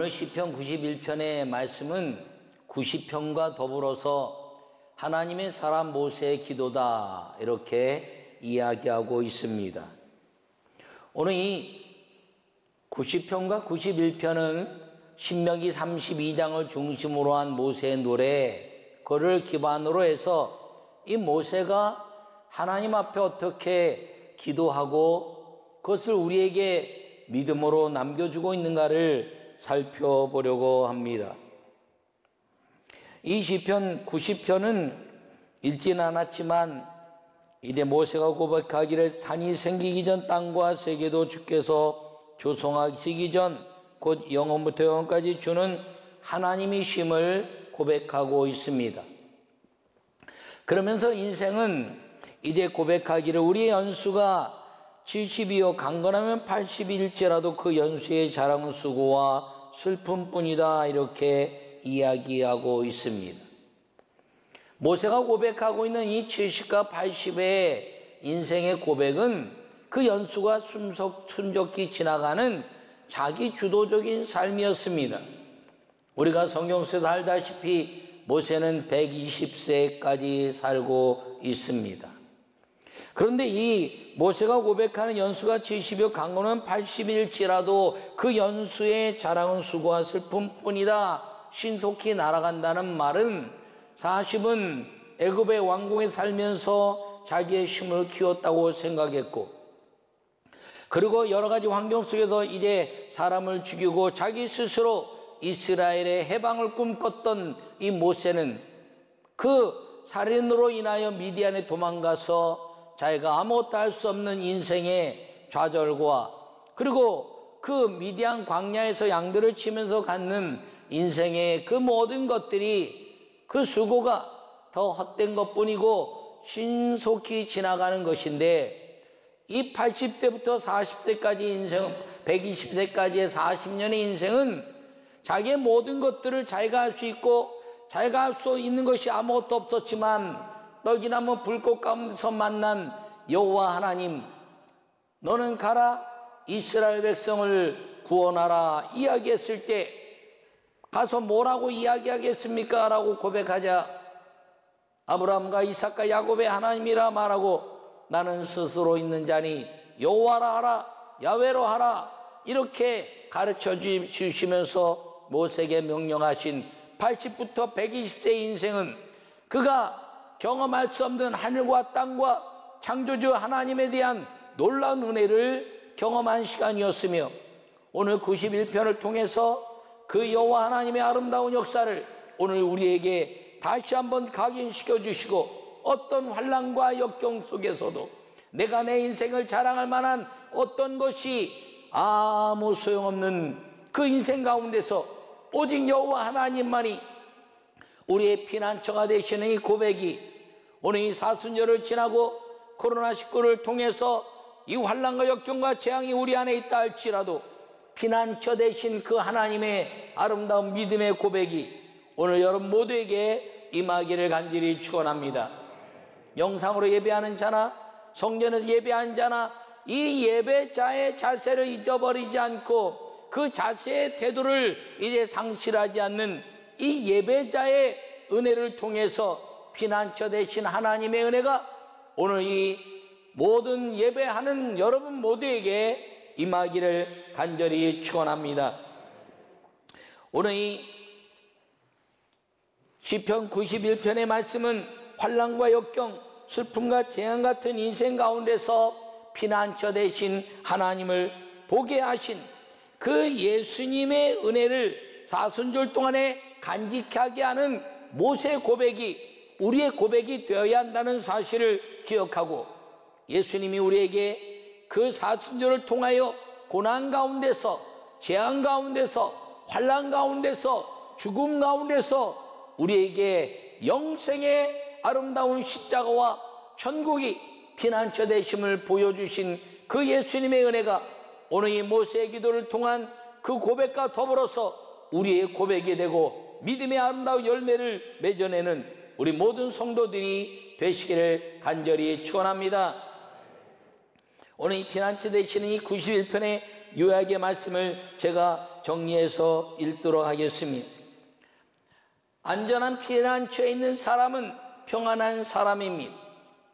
오늘 시편 91편의 말씀은 90편과 더불어서 하나님의 사람 모세의 기도다 이렇게 이야기하고 있습니다. 오늘 이 90편과 91편은 신명기 32장을 중심으로 한 모세의 노래, 그를 기반으로 해서 이 모세가 하나님 앞에 어떻게 기도하고 그것을 우리에게 믿음으로 남겨주고 있는가를 살펴보려고 합니다. 이 시편 90편은 읽지는 않았지만 이제 모세가 고백하기를 산이 생기기 전 땅과 세계도 주께서 조성하시기 전 곧 영원부터 영원까지 주는 하나님이심을 고백하고 있습니다. 그러면서 인생은 이제 고백하기를 우리의 연수가 70이요 강건하면 80일지라도 그 연수의 자랑은 수고와 슬픔뿐이다 이렇게 이야기하고 있습니다. 모세가 고백하고 있는 이 70과 80의 인생의 고백은 그 연수가 순적히 지나가는 자기 주도적인 삶이었습니다. 우리가 성경 속에서 알다시피 모세는 120세까지 살고 있습니다. 그런데 이 모세가 고백하는 연수가 70여 강건은 80일지라도 그 연수의 자랑은 수고와 슬픔뿐이다. 신속히 날아간다는 말은 40은 애굽의 왕궁에 살면서 자기의 힘을 키웠다고 생각했고, 그리고 여러 가지 환경 속에서 이제 사람을 죽이고 자기 스스로 이스라엘의 해방을 꿈꿨던 이 모세는 그 살인으로 인하여 미디안에 도망가서 자기가 아무것도 할 수 없는 인생의 좌절과 그리고 그 미디안 광야에서 양들을 치면서 갖는 인생의 그 모든 것들이 그 수고가 더 헛된 것뿐이고 신속히 지나가는 것인데, 이 80대부터 40세까지 인생, 120세까지의 40년의 인생은 자기의 모든 것들을 자기가 할 수 있고 자기가 할 수 있는 것이 아무것도 없었지만 떡이나무 불꽃 가운데서 만난 여호와 하나님, 너는 가라 이스라엘 백성을 구원하라 이야기했을 때 가서 뭐라고 이야기하겠습니까? 라고 고백하자 아브라함과 이삭과 야곱의 하나님이라 말하고 나는 스스로 있는 자니 여호와라 하라 야훼로 하라 이렇게 가르쳐 주시면서 모세에게 명령하신 80부터 120세의 인생은 그가 경험할 수 없는 하늘과 땅과 창조주 하나님에 대한 놀라운 은혜를 경험한 시간이었으며, 오늘 91편을 통해서 그 여호와 하나님의 아름다운 역사를 오늘 우리에게 다시 한번 각인시켜 주시고, 어떤 환난과 역경 속에서도 내가 내 인생을 자랑할 만한 어떤 것이 아무 소용없는 그 인생 가운데서 오직 여호와 하나님만이 우리의 피난처가 되시는 이 고백이 오늘 이 사순절을 지나고 코로나19를 통해서 이 환난과 역경과 재앙이 우리 안에 있다 할지라도 피난처 되신 그 하나님의 아름다운 믿음의 고백이 오늘 여러분 모두에게 임하기를 간절히 축원합니다. 영상으로 예배하는 자나 성전에서 예배하는 자나 이 예배자의 자세를 잊어버리지 않고 그 자세의 태도를 이제 상실하지 않는 이 예배자의 은혜를 통해서 피난처 되신 하나님의 은혜가 오늘 이 모든 예배하는 여러분 모두에게 임하기를 간절히 축원합니다. 오늘 이 시편 91편의 말씀은 환난과 역경, 슬픔과 재앙 같은 인생 가운데서 피난처 되신 하나님을 보게 하신 그 예수님의 은혜를 사순절 동안에 간직하게 하는 모세의 고백이 우리의 고백이 되어야 한다는 사실을 기억하고, 예수님이 우리에게 그 사순절을 통하여 고난 가운데서, 재앙 가운데서, 환난 가운데서, 죽음 가운데서 우리에게 영생의 아름다운 십자가와 천국이 피난처 되심을 보여주신 그 예수님의 은혜가 오늘 이 모세의 기도를 통한 그 고백과 더불어서 우리의 고백이 되고 믿음의 아름다운 열매를 맺어내는 우리 모든 성도들이 되시기를 간절히 축원합니다. 오늘 이 피난처 되시는 이 91편의 요약의 말씀을 제가 정리해서 읽도록 하겠습니다. 안전한 피난처에 있는 사람은 평안한 사람입니다.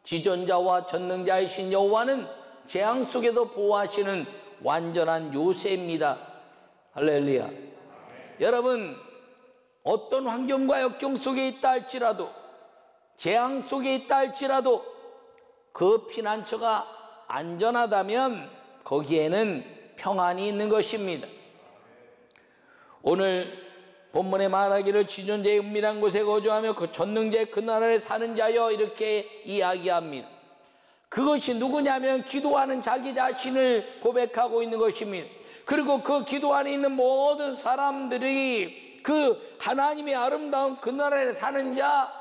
지존자와 전능자이신 여호와는 재앙 속에도 보호하시는 완전한 요새입니다. 할렐루야. 여러분, 어떤 환경과 역경 속에 있다 할지라도, 재앙 속에 있다 할지라도 그 피난처가 안전하다면 거기에는 평안이 있는 것입니다. 오늘 본문에 말하기를 지존자의 은밀한 곳에 거주하며 그 전능자의 그 나라에 사는 자여, 이렇게 이야기합니다. 그것이 누구냐면 기도하는 자기 자신을 고백하고 있는 것입니다. 그리고 그 기도 안에 있는 모든 사람들이 그 하나님의 아름다운 그 나라에 사는 자,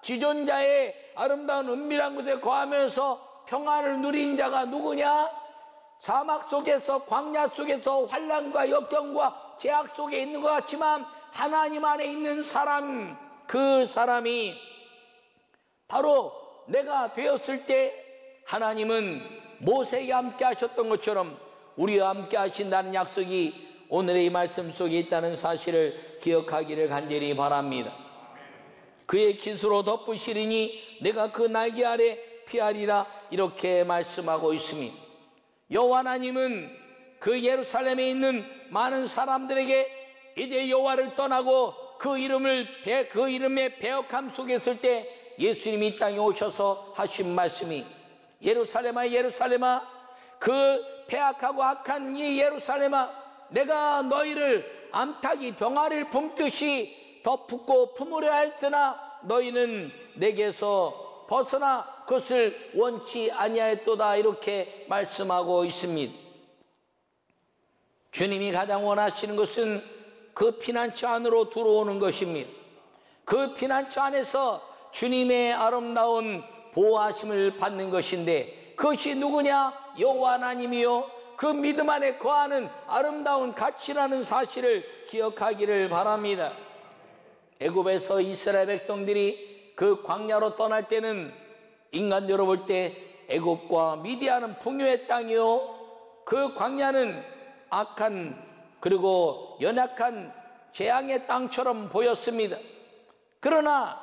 지존자의 아름다운 은밀한 곳에 거하면서 평안을 누린 자가 누구냐? 사막 속에서, 광야 속에서 환난과 역경과 제약 속에 있는 것 같지만 하나님 안에 있는 사람, 그 사람이 바로 내가 되었을 때 하나님은 모세에게 함께 하셨던 것처럼 우리와 함께 하신다는 약속이 오늘의 이 말씀 속에 있다는 사실을 기억하기를 간절히 바랍니다. 그의 깃으로 덮으시리니 내가 그 날개 아래 피하리라, 이렇게 말씀하고 있습니다. 여호와 하나님은 그 예루살렘에 있는 많은 사람들에게 이제 여호와를 떠나고 그 이름의 배역함 속에 있을 때 예수님이 이 땅에 오셔서 하신 말씀이, 예루살렘아 예루살렘아, 그 패악하고 악한 이 예루살렘아, 내가 너희를 암탉이 병아리를 품듯이 덮고 품으려 했으나 너희는 내게서 벗어나 그것을 원치 아니하였도다, 이렇게 말씀하고 있습니다. 주님이 가장 원하시는 것은 그 피난처 안으로 들어오는 것입니다. 그 피난처 안에서 주님의 아름다운 보호하심을 받는 것인데, 그것이 누구냐? 여호와 하나님이요, 그 믿음 안에 거하는 아름다운 가치라는 사실을 기억하기를 바랍니다. 애굽에서 이스라엘 백성들이 그 광야로 떠날 때는 인간적으로 볼 때 애굽과 미디안은 풍요의 땅이요, 그 광야는 악한 그리고 연약한 재앙의 땅처럼 보였습니다. 그러나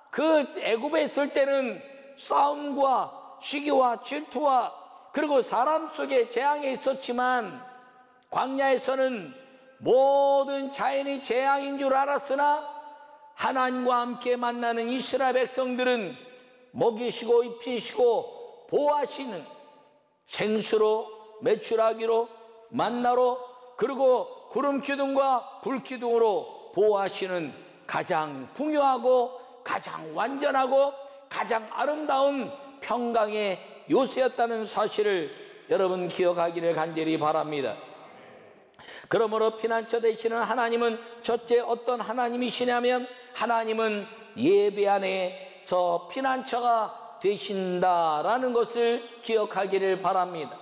그 애굽에 있을 때는 싸움과 시기와 질투와 그리고 사람 속에 재앙이 있었지만, 광야에서는 모든 자연이 재앙인 줄 알았으나 하나님과 함께 만나는 이스라엘 백성들은 먹이시고 입히시고 보호하시는 생수로, 메추라기로, 만나로, 그리고 구름 기둥과 불 기둥으로 보호하시는 가장 풍요하고 가장 완전하고 가장 아름다운 평강의 요새였다는 사실을 여러분 기억하기를 간절히 바랍니다. 그러므로 피난처 되시는 하나님은 첫째 어떤 하나님이시냐면, 하나님은 예배 안에서 피난처가 되신다라는 것을 기억하기를 바랍니다.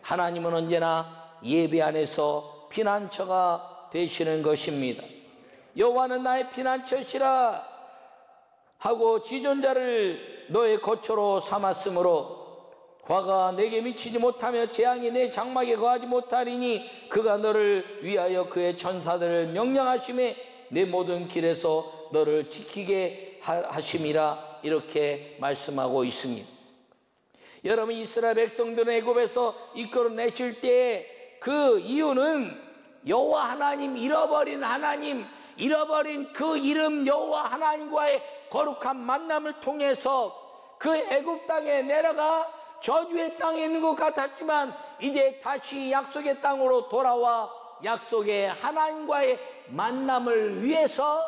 하나님은 언제나 예배 안에서 피난처가 되시는 것입니다. 여호와는 나의 피난처시라 하고 지존자를 너의 거처로 삼았으므로 화가 내게 미치지 못하며 재앙이 내 장막에 거하지 못하리니 그가 너를 위하여 그의 천사들을 명령하심에 내 모든 길에서 너를 지키게 하심이라, 이렇게 말씀하고 있습니다. 여러분, 이스라엘 백성들은 애굽에서 이끌어내실 때 그 이유는 여호와 하나님, 잃어버린 하나님, 잃어버린 그 이름 여호와 하나님과의 거룩한 만남을 통해서 그 애굽 땅에 내려가 저주의 땅에 있는 것 같았지만 이제 다시 약속의 땅으로 돌아와 약속의 하나님과의 만남을 위해서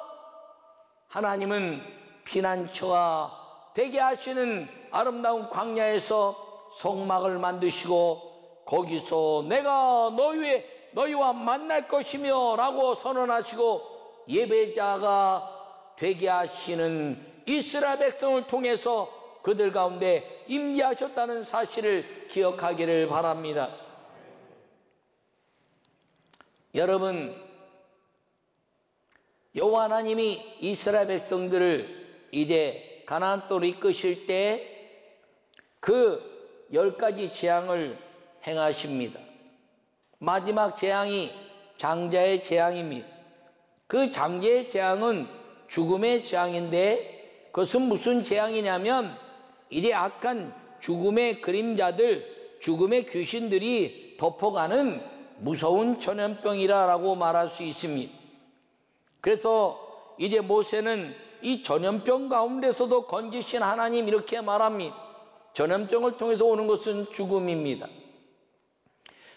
하나님은 피난처가 되게 하시는 아름다운 광야에서 성막을 만드시고 거기서 내가 너희와 만날 것이며 라고 선언하시고 예배자가 되게 하시는 이스라엘 백성을 통해서 그들 가운데 임재하셨다는 사실을 기억하기를 바랍니다. 여러분, 여호와 하나님이 이스라엘 백성들을 이제 가나안 땅으로 이끄실 때 그 10가지 재앙을 행하십니다. 마지막 재앙이 장자의 재앙입니다. 그 장자의 재앙은 죽음의 재앙인데 그것은 무슨 재앙이냐면 이제 악한 죽음의 그림자들, 죽음의 귀신들이 덮어가는 무서운 전염병이라고 말할 수 있습니다. 그래서 이제 모세는 이 전염병 가운데서도 건지신 하나님 이렇게 말합니다. 전염병을 통해서 오는 것은 죽음입니다.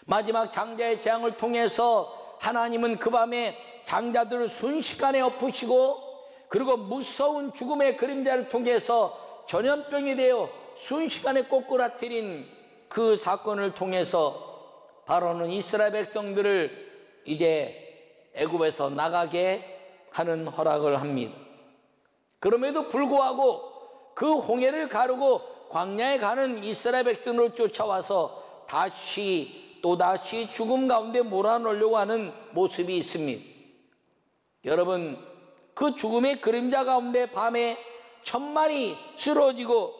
마지막 장자의 재앙을 통해서 하나님은 그 밤에 장자들을 순식간에 엎으시고 그리고 무서운 죽음의 그림자를 통해서 전염병이 되어 순식간에 꼬꾸라뜨린 그 사건을 통해서 바로는 이스라엘 백성들을 이제 애굽에서 나가게 하는 허락을 합니다. 그럼에도 불구하고 그 홍해를 가르고 광야에 가는 이스라엘 백성을 쫓아와서 또다시 죽음 가운데 몰아넣으려고 하는 모습이 있습니다. 여러분, 그 죽음의 그림자 가운데 밤에 1000마리 쓰러지고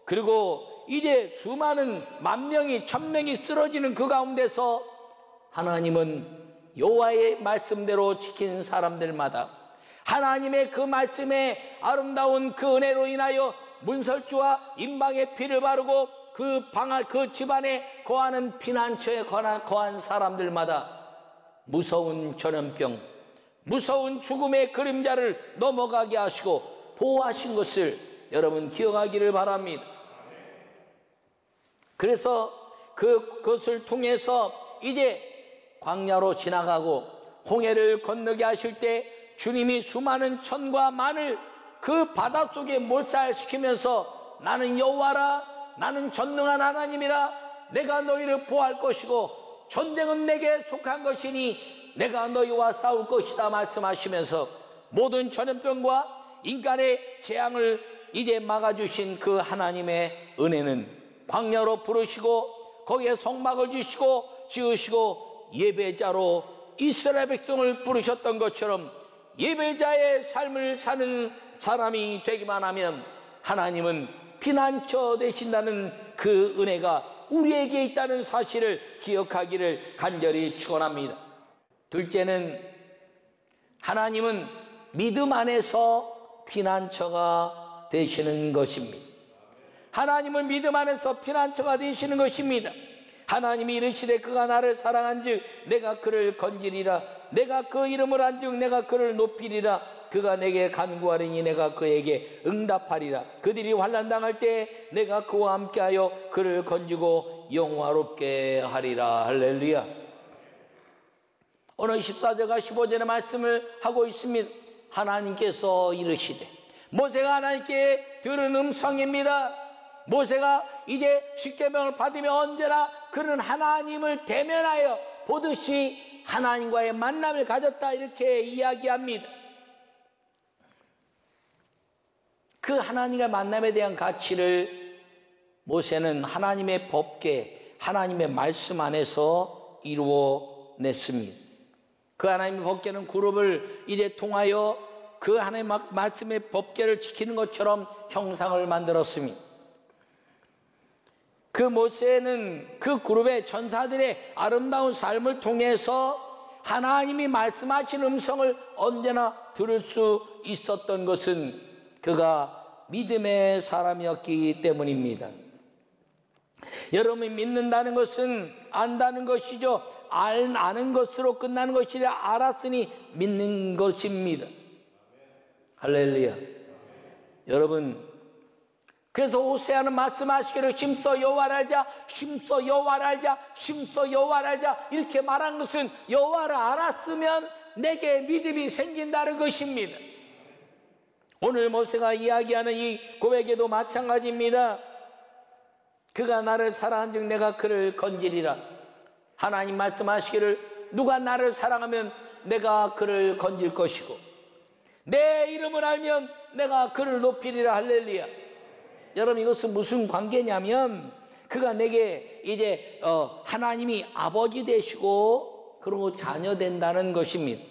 그리고 이제 수많은 10,000명이 1000명이 쓰러지는 그 가운데서 하나님은 여호와의 말씀대로 지킨 사람들마다 하나님의 그 말씀에 아름다운 그 은혜로 인하여 문설주와 임방의 피를 바르고 그 집안에 거하는 피난처에 거한 사람들마다 무서운 전염병, 무서운 죽음의 그림자를 넘어가게 하시고 보호하신 것을 여러분 기억하기를 바랍니다. 그래서 그것을 통해서 이제 광야로 지나가고 홍해를 건너게 하실 때 주님이 수많은 천과 만을 그 바닷속에 몰살시키면서 나는 여호와라, 나는 전능한 하나님이라, 내가 너희를 보호할 것이고 전쟁은 내게 속한 것이니 내가 너희와 싸울 것이다 말씀하시면서 모든 전염병과 인간의 재앙을 이제 막아주신 그 하나님의 은혜는 광야로 부르시고 거기에 성막을 지으시고 예배자로 이스라엘 백성을 부르셨던 것처럼 예배자의 삶을 사는 사람이 되기만 하면 하나님은 피난처 되신다는 그 은혜가 우리에게 있다는 사실을 기억하기를 간절히 축원합니다. 둘째는 하나님은 믿음 안에서 피난처가 되시는 것입니다. 하나님은 믿음 안에서 피난처가 되시는 것입니다. 하나님이 이르시되 그가 나를 사랑한즉 내가 그를 건지리라, 내가 그 이름을 안즉 내가 그를 높이리라, 그가 내게 간구하리니 내가 그에게 응답하리라, 그들이 환난 당할 때 내가 그와 함께하여 그를 건지고 영화롭게 하리라. 할렐루야. 오늘 14절과 15절의 말씀을 하고 있습니다. 하나님께서 이르시되, 모세가 하나님께 들은 음성입니다. 모세가 이제 십계명을 받으며 언제나 그는 하나님을 대면하여 보듯이 하나님과의 만남을 가졌다 이렇게 이야기합니다. 그 하나님과 만남에 대한 가치를 모세는 하나님의 법궤, 하나님의 말씀 안에서 이루어냈습니다. 그 하나님의 법궤는 그룹을 이제 통하여 그 하나님의 말씀의 법궤를 지키는 것처럼 형상을 만들었습니다. 그 모세는 그 그룹의 전사들의 아름다운 삶을 통해서 하나님이 말씀하신 음성을 언제나 들을 수 있었던 것은 그가 믿음의 사람이었기 때문입니다. 여러분이 믿는다는 것은 안다는 것이죠. 아는 것으로 끝나는 것이 아니라 알았으니 믿는 것입니다. 할렐루야. 여러분, 그래서 호세아는 말씀하시기를 심써 여호와를 알자, 심써 여호와를 알자, 심써 여호와를 알자 이렇게 말한 것은 여호와를 알았으면 내게 믿음이 생긴다는 것입니다. 오늘 모세가 이야기하는 이 고백에도 마찬가지입니다. 그가 나를 사랑한즉 내가 그를 건지리라. 하나님 말씀하시기를 누가 나를 사랑하면 내가 그를 건질 것이고 내 이름을 알면 내가 그를 높이리라. 할렐루야. 여러분, 이것은 무슨 관계냐면 그가 내게 이제 하나님이 아버지 되시고 그리고 자녀 된다는 것입니다.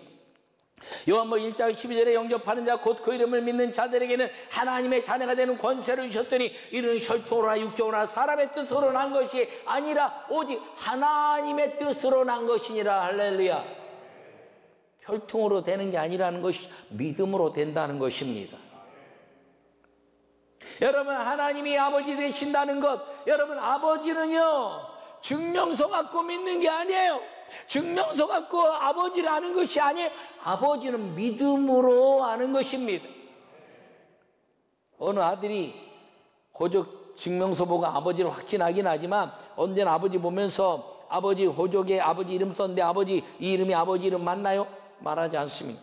요한복음 1장 12절에 영접하는 자 곧 그 이름을 믿는 자들에게는 하나님의 자녀가 되는 권세를 주셨더니 이는 혈통으로나 육정으로나 사람의 뜻으로 난 것이 아니라 오직 하나님의 뜻으로 난 것이니라. 할렐루야. 혈통으로 되는 게 아니라는 것이 믿음으로 된다는 것입니다. 여러분, 하나님이 아버지 되신다는 것, 여러분, 아버지는요 증명서 갖고 믿는 게 아니에요. 증명서 갖고 아버지를 아는 것이 아니에요. 아버지는 믿음으로 아는 것입니다. 어느 아들이 호적 증명서 보고 아버지를 확신하긴 하지만 언제나 아버지 보면서 아버지 호적에 아버지 이름 썼는데 아버지 이 이름이 아버지 이름 맞나요? 말하지 않습니다.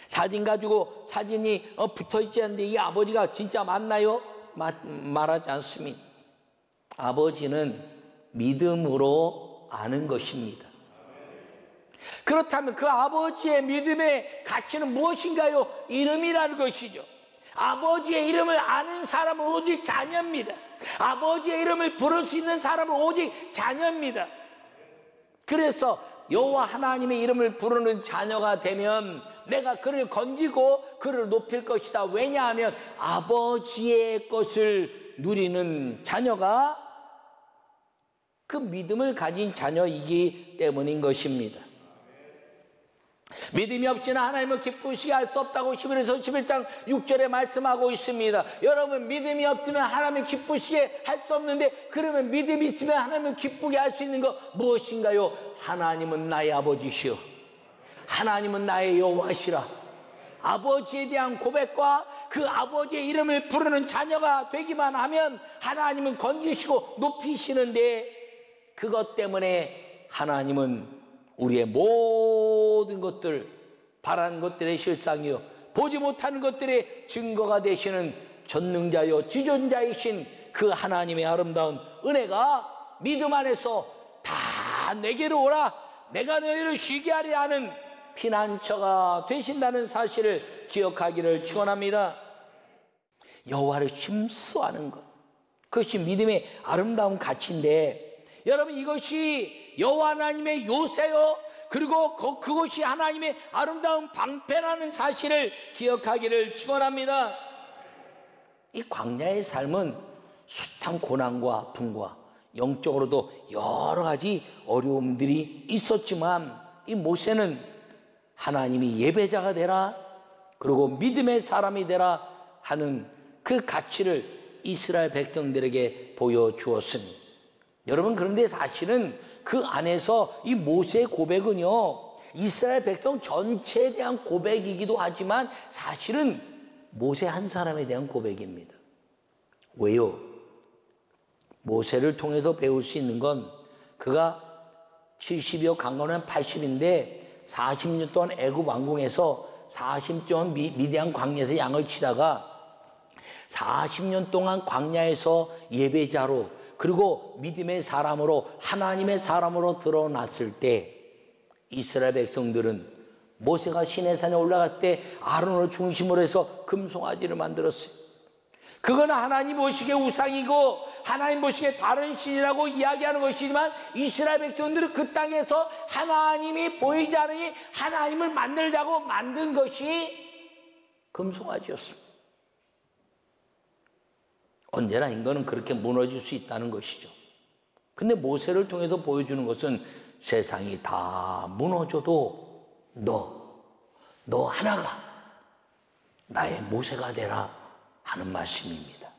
사진 가지고 사진이 붙어있지 않는데 이게 아버지가 진짜 맞나요? 말하지 않습니다. 아버지는 믿음으로 아는 것입니다. 그렇다면 그 아버지의 믿음의 가치는 무엇인가요? 이름이라는 것이죠. 아버지의 이름을 아는 사람은 오직 자녀입니다. 아버지의 이름을 부를 수 있는 사람은 오직 자녀입니다. 그래서 여호와 하나님의 이름을 부르는 자녀가 되면 내가 그를 건지고 그를 높일 것이다. 왜냐하면 아버지의 것을 누리는 자녀가 그 믿음을 가진 자녀이기 때문인 것입니다. 믿음이 없이는 하나님을 기쁘시게 할 수 없다고 히브리서 11장 6절에 말씀하고 있습니다. 여러분, 믿음이 없으면 하나님을 기쁘시게 할 수 없는데 그러면 믿음이 있으면 하나님을 기쁘게 할 수 있는 것 무엇인가요? 하나님은 나의 아버지시여, 하나님은 나의 여호와시라. 아버지에 대한 고백과 그 아버지의 이름을 부르는 자녀가 되기만 하면 하나님은 건지시고 높이시는데, 그것 때문에 하나님은 우리의 모든 것들, 바라는 것들의 실상이요 보지 못하는 것들의 증거가 되시는 전능자요 지존자이신 그 하나님의 아름다운 은혜가 믿음 안에서 다 내게로 오라, 내가 너희를 쉬게 하리 하는 피난처가 되신다는 사실을 기억하기를 축원합니다. 여호와를 힘써하는 것, 그것이 믿음의 아름다운 가치인데, 여러분, 이것이 여호와 하나님의 요새요 그리고 그것이 하나님의 아름다운 방패라는 사실을 기억하기를 축원합니다. 이 광야의 삶은 숱한 고난과 아픔과 영적으로도 여러 가지 어려움들이 있었지만, 이 모세는 하나님이 예배자가 되라 그리고 믿음의 사람이 되라 하는 그 가치를 이스라엘 백성들에게 보여주었습니다. 여러분, 그런데 사실은 그 안에서 이 모세의 고백은요 이스라엘 백성 전체에 대한 고백이기도 하지만 사실은 모세 한 사람에 대한 고백입니다. 왜요? 모세를 통해서 배울 수 있는 건 그가 70여 강건한 80인데 40년 동안 애굽 왕궁에서 40년 동안 미디안 광야에서 양을 치다가 40년 동안 광야에서 예배자로 그리고 믿음의 사람으로 하나님의 사람으로 드러났을 때 이스라엘 백성들은 모세가 시내산에 올라갈 때 아론을 중심으로 해서 금송아지를 만들었어요. 그건 하나님 보시기에 우상이고 하나님 보시기에 다른 신이라고 이야기하는 것이지만 이스라엘 백성들은 그 땅에서 하나님이 보이지 않으니 하나님을 만들자고 만든 것이 금송아지였습니다. 언제나 인간은 그렇게 무너질 수 있다는 것이죠. 근데 모세를 통해서 보여주는 것은 세상이 다 무너져도 너 하나가 나의 모세가 되라 하는 말씀입니다.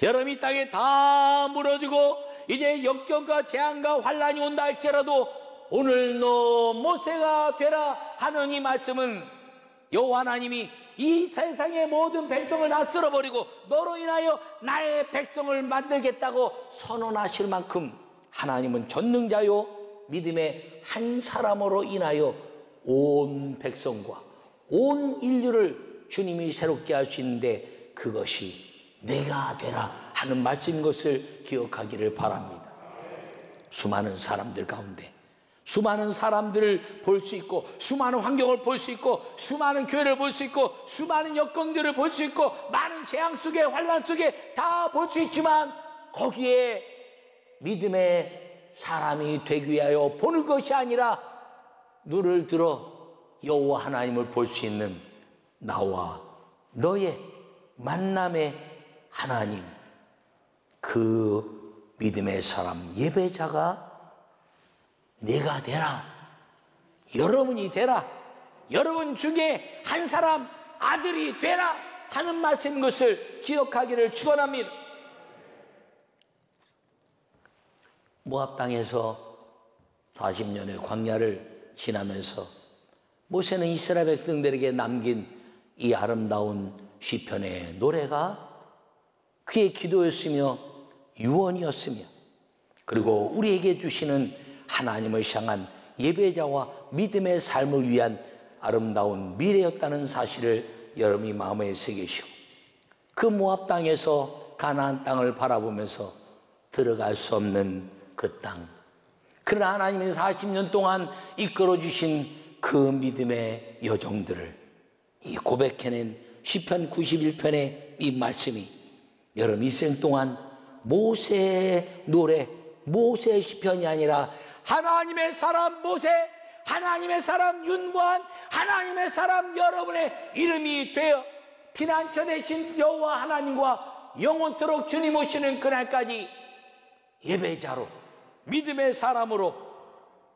여러분, 이 땅에 다 무너지고 이제 역경과 재앙과 환란이 온다 할지라도 오늘 너 모세가 되라 하는 이 말씀은 여호와 하나님이 이 세상의 모든 백성을 다 쓸어버리고 너로 인하여 나의 백성을 만들겠다고 선언하실 만큼 하나님은 전능자요 믿음의 한 사람으로 인하여 온 백성과 온 인류를 주님이 새롭게 할 수 있는데 그것이 내가 되라 하는 말씀인 것을 기억하기를 바랍니다. 수많은 사람들 가운데 수많은 사람들을 볼 수 있고 수많은 환경을 볼 수 있고 수많은 교회를 볼 수 있고 수많은 여건들을 볼 수 있고 많은 재앙 속에 환란 속에 다 볼 수 있지만 거기에 믿음의 사람이 되기 위하여 보는 것이 아니라 눈을 들어 여호와 하나님을 볼 수 있는 나와 너의 만남의 하나님, 그 믿음의 사람 예배자가 내가 되라 여러분이 되라. 여러분 중에 한 사람 아들이 되라 하는 말씀인 것을 기억하기를 축원합니다. 모압 땅에서 40년의 광야를 지나면서 모세는 이스라엘 백성들에게 남긴 이 아름다운 시편의 노래가 그의 기도였으며 유언이었으며, 그리고 우리에게 주시는 하나님을 향한 예배자와 믿음의 삶을 위한 아름다운 미래였다는 사실을 여러분이 마음에 새기시오. 그 모압 땅에서 가나안 땅을 바라보면서 들어갈 수 없는 그 땅, 그러나 하나님이 40년 동안 이끌어 주신 그 믿음의 여정들을 이 고백해낸 시편 91편의 이 말씀이 여러분 일생 동안 모세의 노래, 모세의 시편이 아니라 하나님의 사람 모세, 하나님의 사람 윤보한, 하나님의 사람 여러분의 이름이 되어 피난처 되신 여호와 하나님과 영원토록 주님 오시는 그날까지 예배자로, 믿음의 사람으로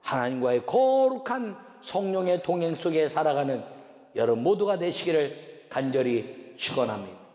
하나님과의 거룩한 성령의 동행 속에 살아가는 여러분 모두가 되시기를 간절히 축원합니다.